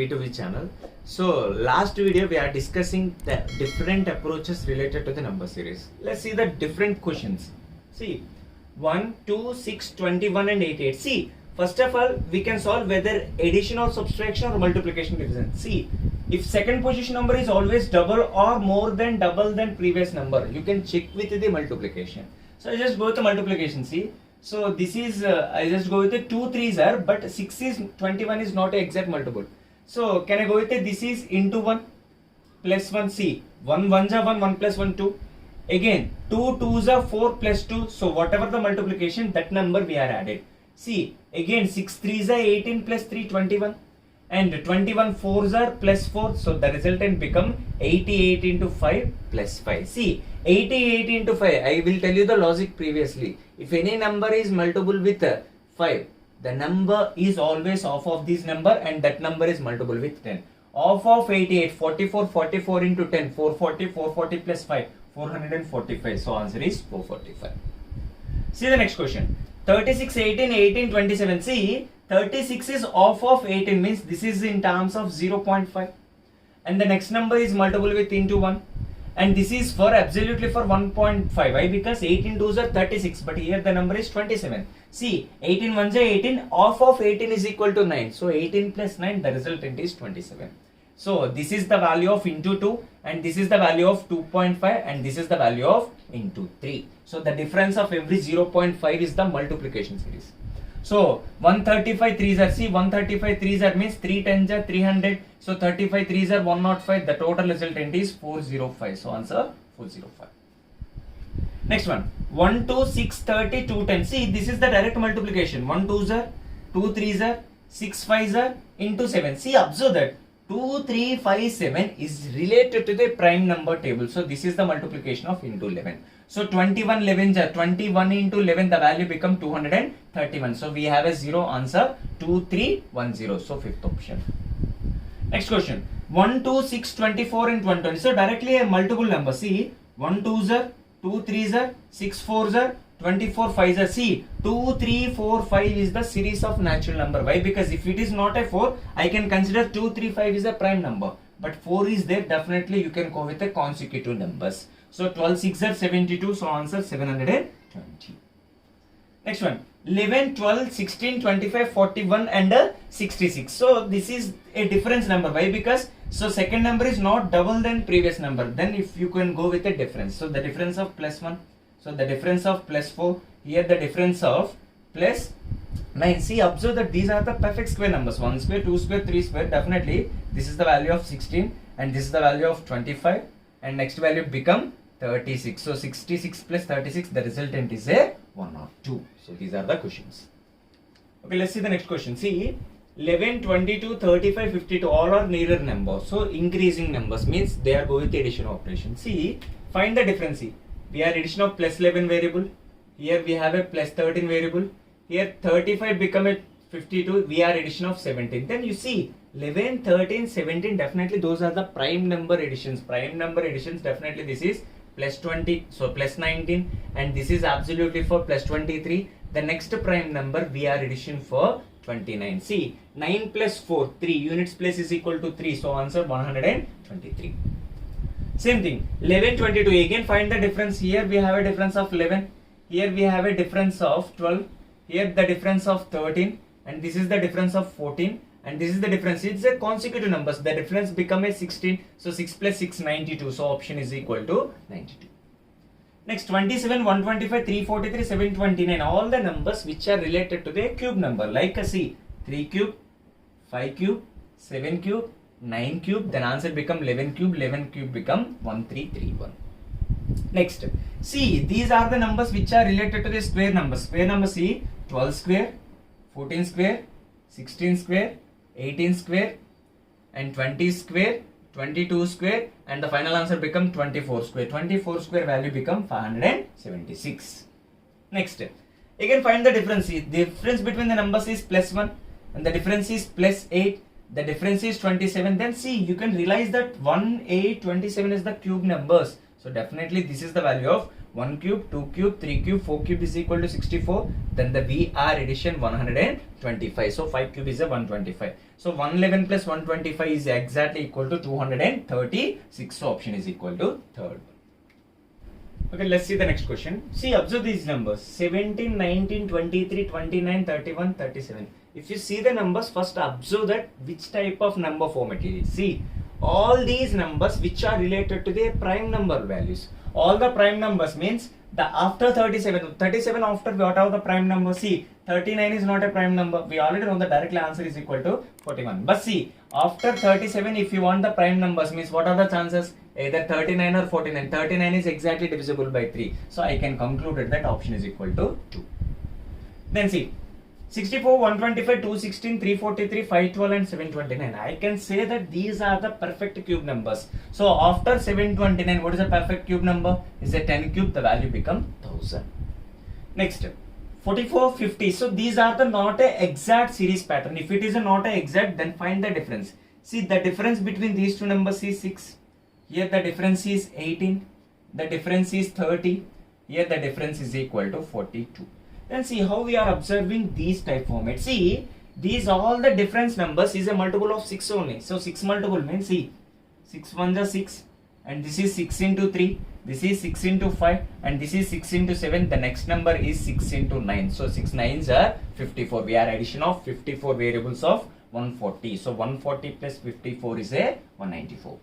V2V channel. So last video we are discussing the different approaches related to the number series. Let's see the different questions. See 1, 2, 6, 21 and 88. See, first of all we can solve whether addition or subtraction or multiplication division. See, if second position number is always double or more than double than previous number, you can check with the multiplication. So I just go with the multiplication. See, so this is I just go with the 2 3s are, but 6 is 21 is not an exact multiple. So can I go with it? This is into 1 plus 1. See, 1 1s are 1, 1 plus 1 2. Again 2 2s are 4 plus 2. So whatever the multiplication, that number we are added. See, again 6 3s are 18 plus 3 21. And 21 4s are plus 4. So the resultant become 88 into 5 plus 5. See, 88 into 5. I will tell you the logic previously. If any number is multiple with 5, the number is always half of this number and that number is multiple with 10. Half of 88, 44, 44 into 10, 440, 440 plus 5, 445. So answer is 445. See the next question. 36, 18, 18, 27. See, 36 is half of 18, means this is in terms of 0.5. And the next number is multiple with into 1. And this is for absolutely for 1.5. Why? Because 18 2s are 36, but here the number is 27. See, 18 1s are 18, half of 18 is equal to 9. So 18 plus 9, the resultant is 27. So this is the value of into 2, and this is the value of 2.5, and this is the value of into 3. So the difference of every 0.5 is the multiplication series. So 135 3s are, see, 135 3s are means 3 10s are 300. So 35 3s are 105. The total resultant is 405. So answer 405. Next one, 1 2 6 30 2 10. See, this is the direct multiplication. 1 2s are, 2 3s are, 6 5s are into 7. See, observe that 2 3 5 7 is related to the prime number table. So this is the multiplication of into 11. So 21 11s are 21 into 11, the value become 231. So we have a 0, answer 2310. So fifth option. Next question, 1 2 6 24 and 120. So directly a multiple number. See, 1 2s are, 2 3s are, 6 4s are, 24 5s are. See, 2 3 4 5 is the series of natural number. Why? Because if it is not a 4, I can consider 2 3 5 is a prime number, but 4 is there, definitely you can go with the consecutive numbers. So 12 6 are 72. So answer 720. Next one, 11 12 16 25 41 and 66. So this is a difference number. Why? Because so second number is not double than previous number. Then if you can go with a difference, so the difference of plus 1. So the difference of plus 4. Here the difference of plus 9. See, observe that these are the perfect square numbers. 1 square, 2 square, 3 square. Definitely this is the value of 16 and this is the value of 25, and next value become 36. So 66 plus 36, the resultant is a 1 or 2. So these are the questions. Okay, let's see the next question. See, 11 22 35 52 all are nearer numbers. So increasing numbers means they are going with the addition operation. See, find the difference. See, we are addition of plus 11 variable. Here we have a plus 13 variable. Here 35 become a 52. We are addition of 17. Then you see 11, 13, 17. Definitely those are the prime number additions. Prime number additions. Definitely this is plus 20. So plus 19. And this is absolutely for plus 23. The next prime number we are addition for 29. See, 9 plus 4, 3 units place is equal to 3. So answer 123. Same thing, 11 22. Again find the difference. Here we have a difference of 11. Here we have a difference of 12. Here the difference of 13. And this is the difference of 14. And this is the difference. It's a consecutive numbers. The difference become a 16. So 6 plus 6 92. So option is equal to 92. Next, 27 125 343 729. All the numbers which are related to the cube number. Like see, 3 cube, 5 cube, 7 cube, 9 cube, then answer become 11 cube, 11 cube become 1331. Next, see, these are the numbers which are related to the square numbers. Square number, see, 12 square, 14 square, 16 square, 18 square, and 20 square, 22 square, and the final answer become 24 square. 24 square value become 576. Next, again find the difference. See, the difference between the numbers is plus 1 and the difference is plus 8. The difference is 27. Then see, you can realize that 1 8 27 is the cube numbers. So definitely this is the value of 1 cube, 2 cube, 3 cube, 4 cube is equal to 64. Then the VR addition 125. So 5 cube is a 125. So 111 plus 125 is exactly equal to 236. So option is equal to third. Okay, let's see the next question. See, observe these numbers 17, 19, 23, 29, 31, 37. If you see the numbers, first observe that which type of number format it is. See, all these numbers which are related to their prime number values. All the prime numbers means the after 37 after what are the prime numbers? See, 39 is not a prime number. We already know the direct answer is equal to 41. But see, after 37 if you want the prime numbers means what are the chances? Either 39 or 49. 39 is exactly divisible by 3. So I can conclude that option is equal to 2. Then see, 64, 125, 216, 343, 512 and 729. I can say that these are the perfect cube numbers. So after 729, what is a perfect cube number? Is a 10 cube, the value become 1000. Next, 44, 50. So these are the not a exact series pattern. If it is a not a exact, then find the difference. See, the difference between these two numbers is 6. Here the difference is 18. The difference is 30. Here the difference is equal to 42. Then see how we are observing these type formats. See, these all the difference numbers is a multiple of 6 only. So 6 multiple means see, 6 1s are 6 and this is 6 into 3, this is 6 into 5 and this is 6 into 7. The next number is 6 into 9. So 6 9s are 54. We are addition of 54 variables of 140. So 140 plus 54 is a 194.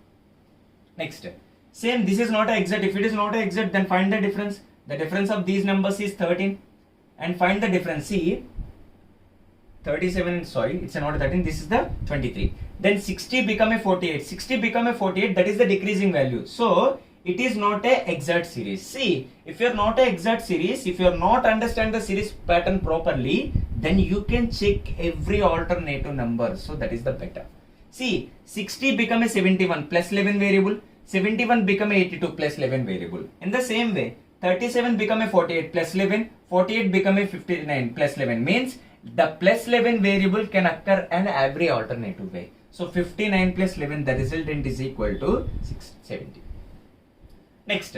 Next, same, this is not a exact. If it is not a exact, then find the difference. The difference of these numbers is 13. And find the difference. See, 37, sorry, it's not 13, this is the 23. Then 60 become a 48. 60 become a 48, that is the decreasing value. So, it is not a exact series. See, if you are not a exact series, if you are not understand the series pattern properly, then you can check every alternative number. So, that is the better. See, 60 become a 71 plus 11 variable. 71 become a 82 plus 11 variable. In the same way, 37 become a 48 plus 11, 48 become a 59 plus 11 means the plus 11 variable can occur in every alternative way. So 59 plus 11, the resultant is equal to 670. Next,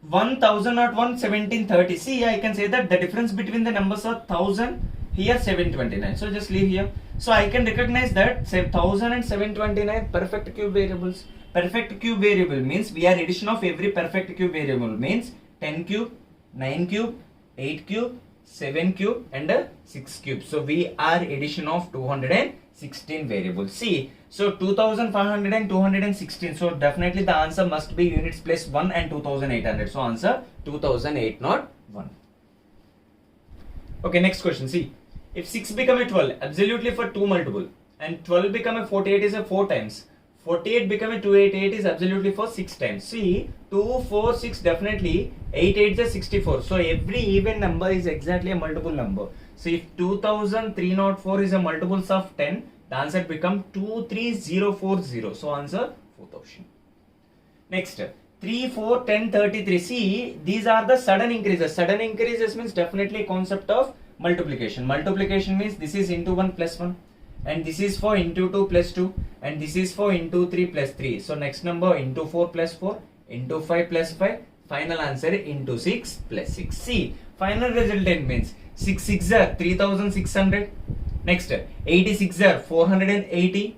1000 not 1, 1730. See, I can say that the difference between the numbers are 1000, here 729. So just leave here. So I can recognize that say 1000 and 729 perfect cube variables. Perfect cube variable means we are addition of every perfect cube variable means 10 cube, 9 cube, 8 cube, 7 cube and 6 cube. So we are addition of 216 variables. See, so 2500 and 216. So definitely the answer must be units place 1 and 2800. So answer 2008 not 1. Okay, next question. See, if 6 become a 12, absolutely for 2 multiple and 12 become a 48 is a 4 times. 48 become a 288 is absolutely for 6 times. See, 2, 4, 6 definitely 8 8 is 64. So every even number is exactly a multiple number. So if 2304 is a multiples of 10, the answer become 23040. So answer 4th option. Next, 3, 4, 10, 33. See, these are the sudden increases. Sudden increases means definitely concept of multiplication. Multiplication means this is into 1 plus 1. And this is for into 2 plus 2 and this is for into 3 plus 3. So next number into 4 plus 4, into 5 plus 5, final answer into 6 plus 6. See, final resultant means 6 6 are 3600. Next, 86 are 480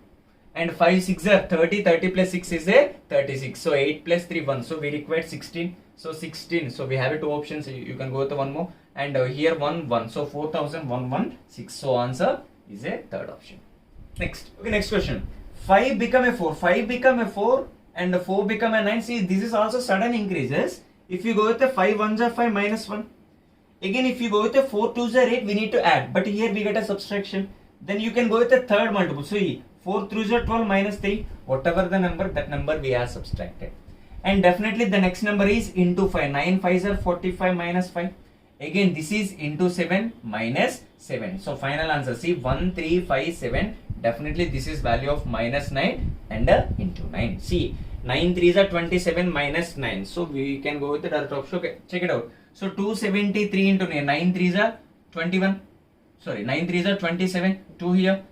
and 5 6 are 30. 30 plus 6 is a 36. So 8 plus 3 1. So we require 16. So 16. So we have two options. You can go with the one more and here 1 1. So 4116. So answer is a third option. Next, okay, next question. 5 become a 4, 5 become a 4 and 4 become a 9. See, this is also sudden increases. If you go with the 5 1s are 5 minus 1. Again, if you go with the 4 2s are 8, we need to add. But here we get a subtraction. Then you can go with the third multiple. So 4 3s are 12 minus 3. Whatever the number, that number we are subtracted. And definitely the next number is into 5. 9 5s are 45 minus 5. Again, this is into 7 minus 7. So final answer, see 1 3 5 7. Definitely this is value of minus 9 and into 9. See, 9 3s are 27 minus 9. So we can go with the other option. Okay, check it out. So 273 into 9. 9 3s are 21. Sorry, 9 3s are 27. 2 here.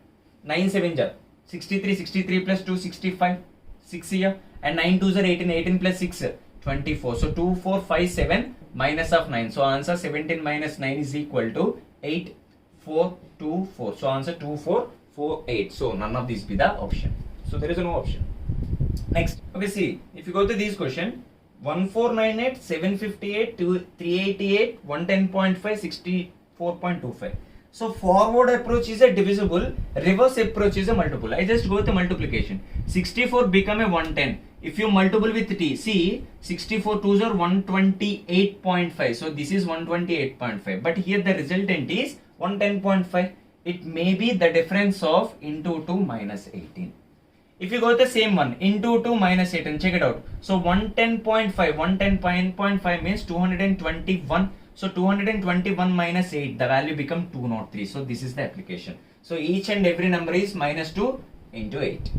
9 7s are 63. 63 plus 2 65. 6 here. And 9 2s are 18. 18 plus 6. 24. So 2, 4, 5, 7 minus of 9. So answer 17 minus 9 is equal to 8, 4, 2, 4. So answer 2, 4, 4, 8. So none of these be the option. So there is no option. Next, okay, see, if you go to this question, 1498, 758, 388, 110.5, 64.25. So forward approach is a divisible, reverse approach is a multiple. I just go with the multiplication. 64 become a 110. If you multiple with t, see 64 2s are 128.5. So this is 128.5. But here the resultant is 110.5. It may be the difference of into 2 minus 18. If you go with the same one, into 2 minus 18, check it out. So 110.5, 110.5 means 221. So 221 minus 8, the value become 203. So this is the application. So each and every number is minus 2 into 8.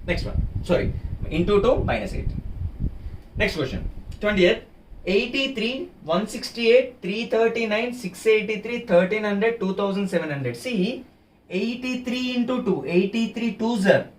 Next one. Sorry. Into 2 minus 8. Next question. 20th. 83, 168, 339, 683, 1300, 2700. See, 83 into 2. 83 2s are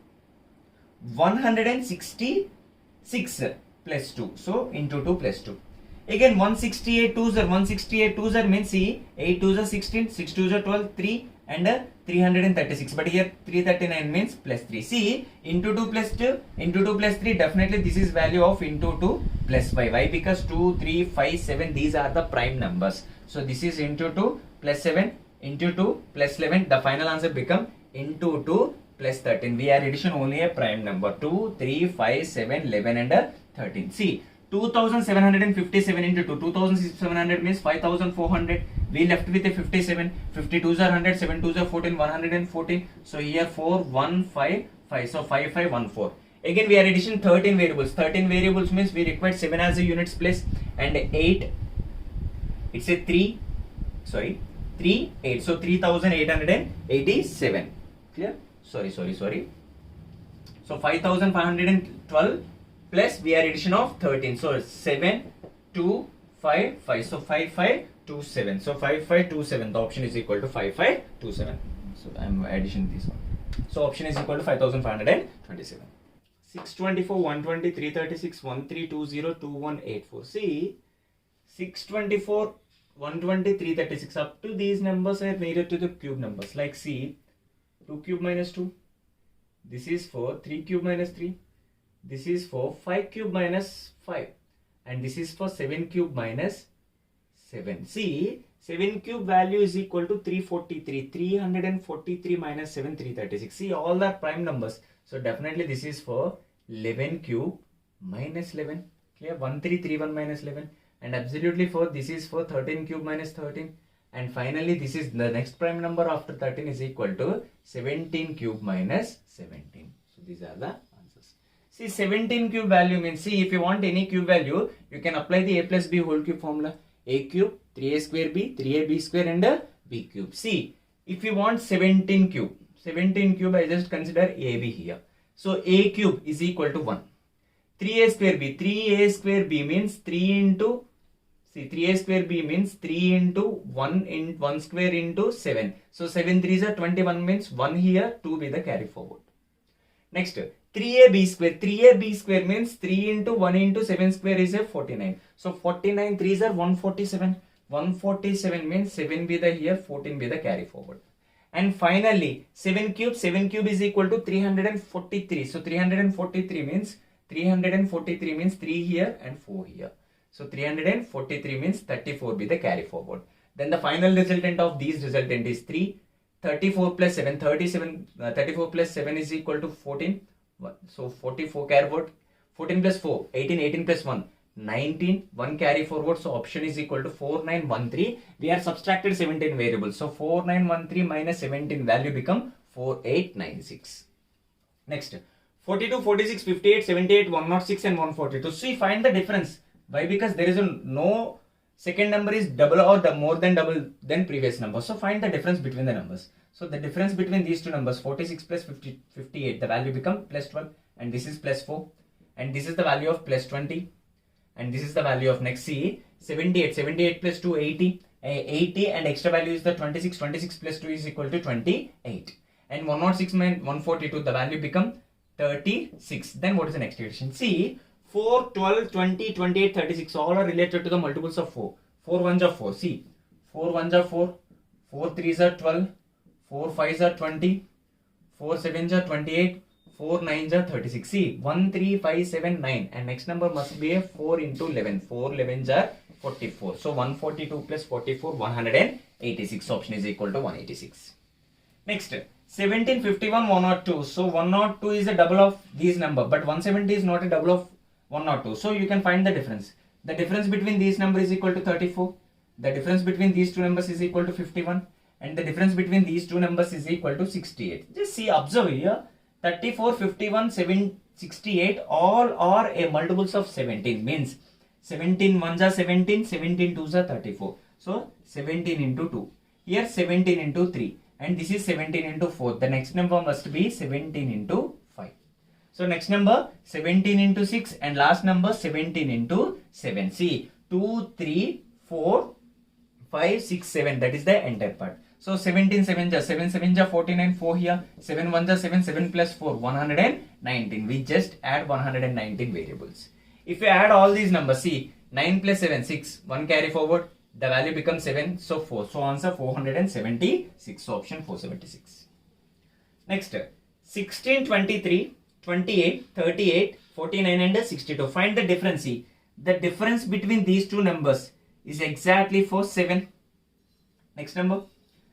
166 plus 2. So into 2 plus 2. Again 168 2s are 168 2s are means see 8 2s are 16, 6 2s are 12, 3 and 336. But here 339 means plus 3. See, into 2 plus 2, into 2 plus 3, definitely this is value of into 2 plus 5. Why? Because 2, 3, 5, 7, these are the prime numbers. So this is into 2 plus 7, into 2 plus 11. The final answer become into 2 plus 13. We are addition only a prime number. 2, 3, 5, 7, 11 and 13. See, 2757 into 2. 2700 means 5400. We left with a 57. 52s are 100. 72s are 14. 114. So here 4155. So 5514. Again we are addition 13 variables. 13 variables means we require 7 as a units place and 8. It's a 3. Sorry. 3, 8. So 3887. Clear? Sorry. So 5512. Plus we are addition of 13. So 7, 2, 5, 5. So 5527. So 5527. The option is equal to 5527. So I am addition this one. So option is equal to 5527. 624, 120, 336, 1320, 2184. See, 624, 120, 336. Up to these numbers are nearer to the cube numbers. Like see, 2 cube minus 2. This is for 3 cube minus 3. This is for 5 cube minus 5 and this is for 7 cube minus 7. See, 7 cube value is equal to 343. 343 minus 7, 336. See, all are prime numbers. So definitely this is for 11 cube minus 11. Clear? 1331 minus 11. And absolutely for this is for 13 cube minus 13. And finally this is the next prime number after 13 is equal to 17 cube minus 17. So these are the answers. See, 17 cube value means, see, if you want any cube value, you can apply the a plus b whole cube formula. A cube, 3a square b, 3ab square and a b cube. See, if you want 17 cube, I just consider ab here. So a cube is equal to 1. 3a square b, 3a square b means 3 into, see, 3a square b means 3 into 1 in 1 square into 7. So 7 3s are 21 means 1 here, 2 be the carry forward. Next, 3ab square means 3 into 1 into 7 square is a 49. So 49 3s are 147. 147 means 7 be the here, 14 be the carry forward. And finally, 7 cube is equal to 343. So 343 means 3 here and 4 here. So 343 means 34 be the carry forward. Then the final resultant of these resultant is 3. 34 plus 7, 34 plus 7 is equal to 14. So 44 carry forward. 14 plus 4, 18, 18 plus 1, 19, 1 carry forward. So option is equal to 4913. We are subtracted 17 variables. So 4913 minus 17 value become 4896. Next, 42, 46, 58, 78, 106 and 142. See, find the difference. Why? Because there is no second number is double or more than double than previous number. So find the difference between the numbers. So the difference between these two numbers, 46 plus 58, the value become plus 12 and this is plus 4 and this is the value of plus 20 and this is the value of next. See, 78 plus 2, 80 and extra value is the 26 plus 2 is equal to 28 and 106 minus 142, the value become 36. Then what is the next addition? See, 4, 12, 20, 28, 36 all are related to the multiples of 4. 4 ones are 4. See, 4 ones are 4, 4 threes are 12, 4 fives are 20, 4 sevens are 28, 4 nines are 36. See, 1, 3, 5, 7, 9. And next number must be a 4 into 11. 4 11s are 44. So 142 plus 44, 186. Option is equal to 186. Next, 1751, 102. So 102 is a double of these number, but 170 is not a double of 102. So you can find the difference. The difference between these numbers is equal to 34. The difference between these two numbers is equal to 51. And the difference between these two numbers is equal to 68. Just see, observe here. 34, 51, 7, 68 all are a multiples of 17. Means 17 ones are 17, 17 twos are 34. So 17 into 2. Here 17 into 3. And this is 17 into 4. The next number must be 17 into 5. So next number 17 into 6 and last number 17 into 7. See, 2, 3, 4, 5, 6, 7. That is the entire part. So 17 7 ja 7 7 ja 49, 4 here, 7 1 ja 7, 7 plus 4, 119. We just add 119 variables. If you add all these numbers, see, 9 plus 7, 6, 1 carry forward, the value becomes 7, so 4. So answer 476, so option 476. Next, 16, 23, 28, 38, 49 and 62. Find the difference. See, the difference between these two numbers is exactly for 7. Next number.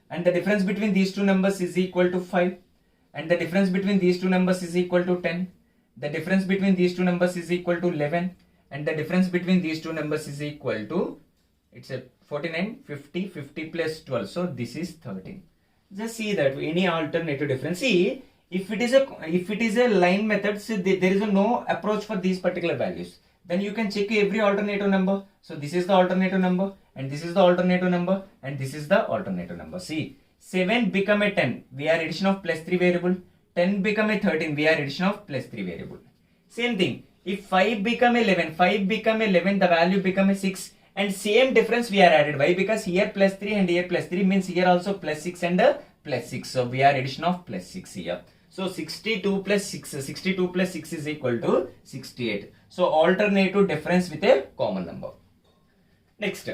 And the difference between these two numbers is equal to 5. And the difference between these two numbers is equal to 10. The difference between these two numbers is equal to 11. And the difference between these two numbers is equal to, it's a 49, 50, 50 plus 12. So this is 13. Just see that any alternative difference. See, if it is a line method, so there is no approach for these particular values. Then you can check every alternative number. So this is the alternative number, and this is the alternative number, and this is the alternative number. See, 7 become a 10. We are addition of plus 3 variable. 10 become a 13. We are addition of plus 3 variable. Same thing. If 5 become 11, 5 become 11, the value become a 6. And same difference we are added. Why? Because here plus 3 and here plus 3 means here also plus 6 and plus 6. So we are addition of plus 6 here. So 62 plus 6 is equal to 68. So alternative difference with a common number. Next,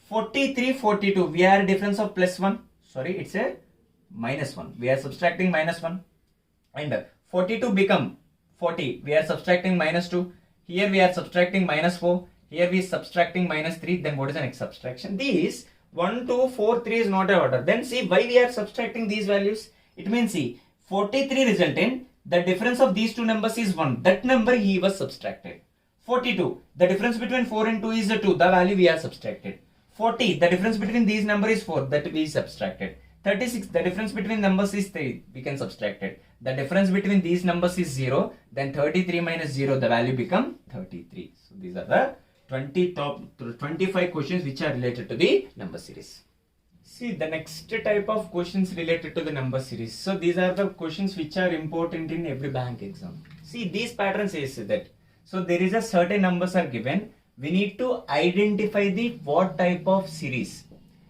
43, 42. We are difference of plus 1. Sorry, it's a minus 1. We are subtracting minus 1. And 42 become 40. We are subtracting minus 2. Here we are subtracting minus 4. Here we are subtracting minus 3. Then what is the next subtraction? These 1, 2, 4, 3 is not a order. Then see why we are subtracting these values. It means see 43 resultant. The difference of these two numbers is 1. That number he was subtracted. 42. The difference between 4 and 2 is 2. The value we are subtracted. 40. The difference between these numbers is 4. That we subtracted. 36. The difference between numbers is 3. We can subtract it. The difference between these numbers is 0. Then 33 minus 0. The value become 33. So these are the 25 questions which are related to the number series. See the next type of questions related to the number series. So these are the questions which are important in every bank exam. See these patterns says that. So there is a certain numbers are given. We need to identify the what type of series.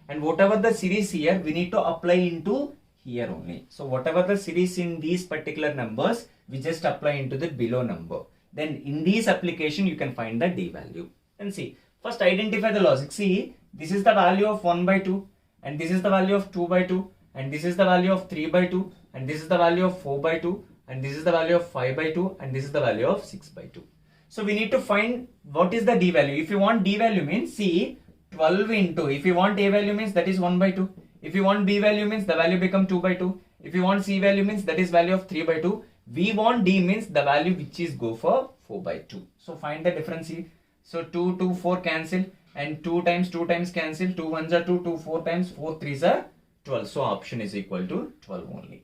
And whatever the series here, we need to apply into here only. So whatever the series in these particular numbers, we just apply into the below number. Then in this application, you can find the D value. And see, first identify the logic. See, this is the value of 1 by 2. And this is the value of 2 by 2. And this is the value of 3 by 2. And this is the value of 4 by 2. And this is the value of 5 by 2. And this is the value of 6 by 2. So we need to find what is the D value. If you want D value means, see, 12 into, if you want A value means that is 1 by 2. If you want B value means the value become 2 by 2. If you want C value means that is value of 3 by 2. We want D means the value which is go for 4 by 2. So find the difference here. So 2, 2, 4 cancel, and 2 times cancel. 2 ones are 2, 2, 4 times 4 threes are 12. So option is equal to 12 only.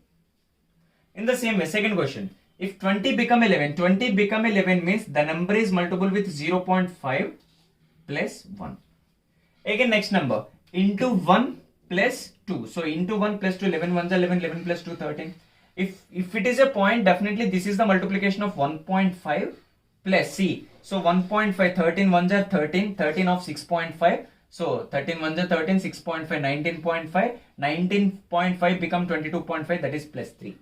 In the same way, second question. If 20 become 11, 20 become 11 means the number is multiple with 0.5 plus 1. Again next number, into 1 plus 2. So into 1 plus 2, 11 ones are 11, 11 plus 2, 13. If it is a point, definitely this is the multiplication of 1.5 plus C. So 1.5, 13 ones are 13, 13 of 6.5. So 13 ones are 13, 6.5, 19.5. 19.5 become 22.5, that is plus 3.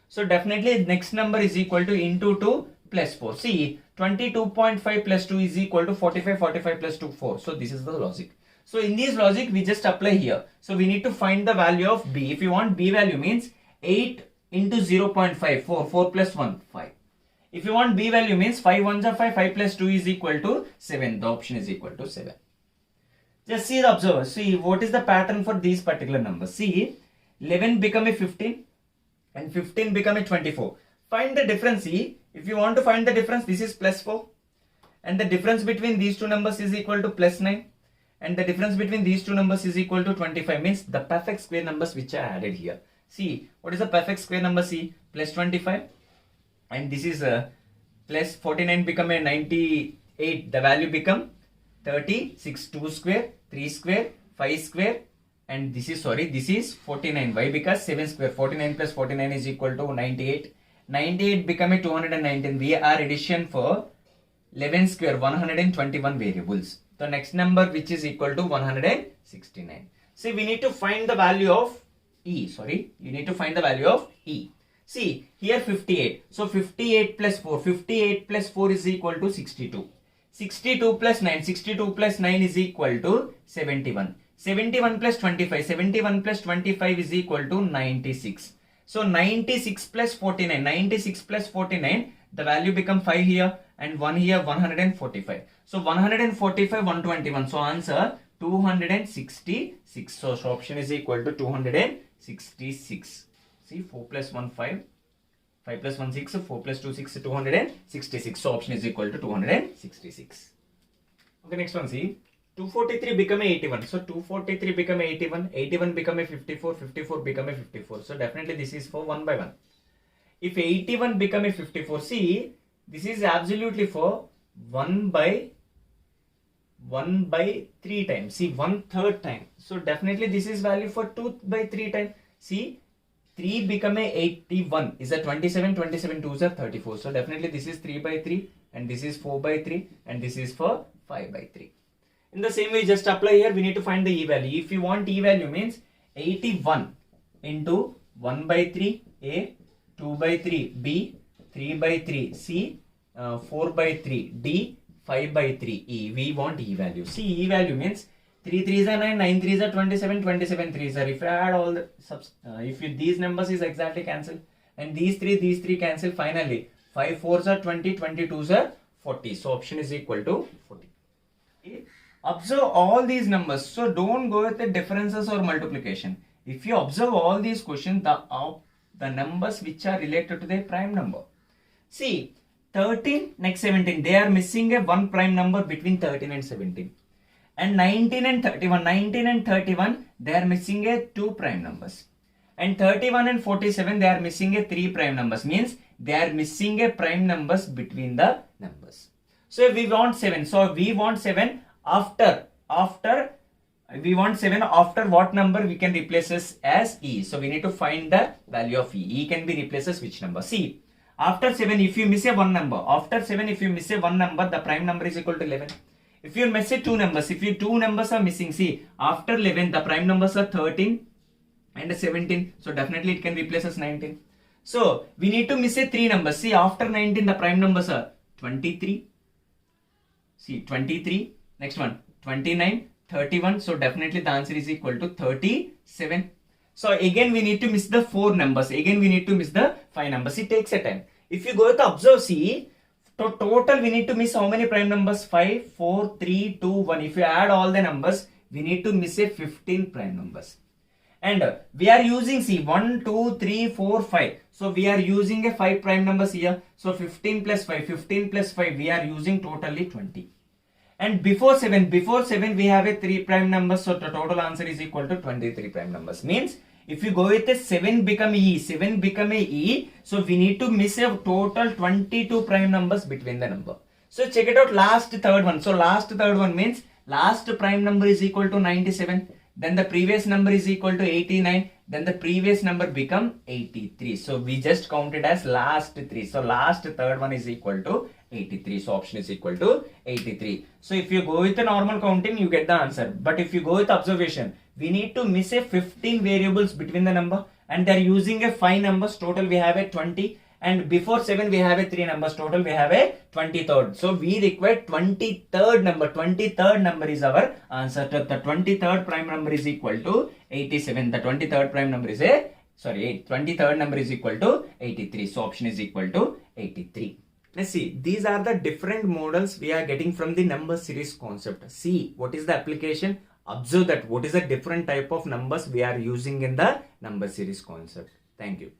So definitely next number is equal to into 2 plus 4. See, 22.5 plus 2 is equal to 45, 45 plus 2, 4. So this is the logic. So in this logic, we just apply here. So we need to find the value of B. If you want B value means 8 into 0.5, 4 plus 1, 5. If you want B value means 5 ones are 5, 5 plus 2 is equal to 7. The option is equal to 7. Just see the observer. See what is the pattern for these particular numbers. See, 11 become a 15 and 15 become a 24. Find the difference. See, if you want to find the difference, this is plus 4 and the difference between these two numbers is equal to plus 9 and the difference between these two numbers is equal to 25, means the perfect square numbers which are added here. See, what is the perfect square number? See, plus 25 and this is plus 49 become a 98. The value become 36, 2 square, 3 square, 5 square, and this is 49. Why? Because 7 square, 49 plus 49 is equal to 98. 98 become a 219. We are addition for 11 square, 121 variables. The next number which is equal to 169. See, we need to find the value of E. Sorry, you need to find the value of E. See, here 58. So 58 plus 4. 58 plus 4 is equal to 62. 62 plus 9. 62 plus 9 is equal to 71. 71 plus 25. 71 plus 25 is equal to 96. So 96 plus 49. 96 plus 49. The value become 5 here and 1 here, 145. So 145, 121. So answer 266. So option is equal to 266. See, 4 plus 1, 5. 5 plus 1, 6. 4 plus 2, 6. 266. So option is equal to 266. Okay, next one. See, 243 become a 81. So 243 become a 81. 81 become a 54. 54 become a 54. So definitely this is for 1 by 1. If 81 become a 54, see, this is absolutely for 1 by 3 times. See, 1/3 time. So definitely this is value for 2 by 3 times. See, 3 become a 81 is a 27, 27 2s are 34. So definitely this is 3 by 3 and this is 4 by 3 and this is for 5 by 3. In the same way, just apply here. We need to find the E value. If you want E value means 81 into 1 by 3 A, 2 by 3 B, 3 by 3 C, 4 by 3 D, 5 by 3 E. We want E value. See, E value means 3 3s are 9, 9 3s are 27, 27 3s are. If you add all the these numbers is exactly cancel and these three cancel. Finally, 5 4s are 20, 22s are 40. So option is equal to 40. Okay. Observe all these numbers. So don't go with the differences or multiplication. If you observe all these questions, the numbers which are related to the prime number. See, 13 next 17. They are missing a one prime number between 13 and 17. And 19 and 31. 19 and 31, they are missing a 2 prime numbers. And 31 and 47, they are missing a 3 prime numbers. Means they are missing a prime numbers between the numbers. So we want 7. So we want 7 after what number we can replace as E. So we need to find the value of E. E can be replaced as which number? See, after 7, if you miss a one number, the prime number is equal to 11. If you miss a two numbers, if your two numbers are missing, see, after 11, the prime numbers are 13 and 17. So definitely it can replace as 19. So we need to miss a three numbers. See, after 19, the prime numbers are 23. See, 23. Next one, 29, 31. So definitely the answer is equal to 37. So again, we need to miss the 4 numbers. Again, we need to miss the 5 numbers. It takes a time. If you go to observe, see, total we need to miss how many prime numbers? 5, 4, 3, 2, 1. If you add all the numbers, we need to miss a 15 prime numbers. And we are using, see, 1, 2, 3, 4, 5. So we are using a 5 prime numbers here. So 15 plus 5, we are using totally 20. And before 7 we have a 3 prime numbers. So the total answer is equal to 23 prime numbers. Means if you go with a 7 become E, so we need to miss a total 22 prime numbers between the number. So check it out, last third one. So last third one means last prime number is equal to 97. Then the previous number is equal to 89. Then the previous number become 83. So we just counted as last 3. So last third one is equal to 83. So option is equal to 83. So if you go with the normal counting, you get the answer. But if you go with observation, we need to miss a 15 variables between the number. And they are using a 5 numbers. Total we have a 20. And before 7 we have a 3 numbers total, we have a 23rd. So we require 23rd number. 23rd number is our answer. The 23rd prime number is equal to 87. The 23rd prime number is 23rd number is equal to 83. So option is equal to 83. Let's see, these are the different models we are getting from the number series concept. See what is the application. Observe that what is the different type of numbers we are using in the number series concept. Thank you.